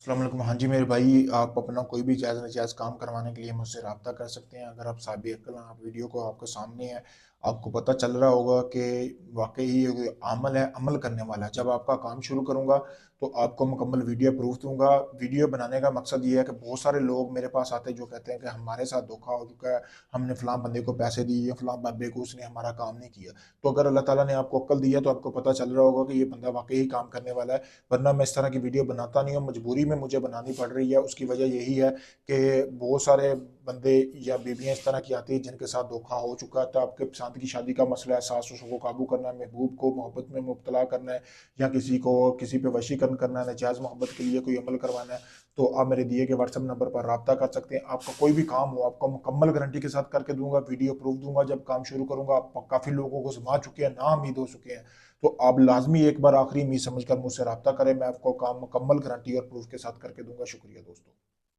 अस्सलाम वालेकुम। हाँ जी मेरे भाई, आप अपना कोई भी जायज़ नाजायज़ काम करवाने के लिए मुझसे रब्ता कर सकते हैं। अगर आप साहिब अक्ल हैं, आप वीडियो को आपके सामने है, आपको पता चल रहा होगा कि वाक़ई ही ये कोई अमल है, अमल करने वाला है। जब आपका काम शुरू करूँगा तो आपको मुकम्मल वीडियो प्रूफ़ दूँगा। वीडियो बनाने का मकसद ये है कि बहुत सारे लोग मेरे पास आते हैं जो कहते हैं कि हमारे साथ धोखा हो चुका है, हमने फ़लाँ बंदे को पैसे दिए, फ़लाँ बाबे को, उसने हमारा काम नहीं किया। तो अगर अल्लाह ताला ने आपको अक्ल दी है तो आपको पता चल रहा होगा कि ये बंदा वाक़ई ही काम करने वाला है। वरना मैं इस तरह की वीडियो बनाता नहीं हूँ, मजबूरी में मुझे बनानी पड़ रही है। उसकी वजह यही है कि बहुत सारे बंदे या बीवियाँ इस तरह की आती हैं जिनके साथ धोखा हो चुका है। तो आपके पसंद की शादी का मसला है, सास ससुर को काबू करना है, महबूब को मोहब्बत में मुब्तला करना है, या किसी को किसी पे वशीकरण करना है, नजायज़ मोहब्बत के लिए कोई अमल करवाना है, तो आप मेरे दिए गए व्हाट्सएप नंबर पर रब्ता कर सकते हैं। आपका कोई भी काम हो, आपको मुकम्मल गारंटी के साथ करके दूंगा, वीडियो प्रूफ दूंगा। जब काम शुरू करूंगा, आप काफ़ी लोगों को समा चुके हैं, नाउम्मीद हो चुके हैं, तो आप लाजमी एक बार आखिरी उम्मीद समझकर मुझसे रब्ता करें। मैं आपको काम मुकम्मल गारंटी और प्रूफ के साथ करके दूंगा। शुक्रिया दोस्तों।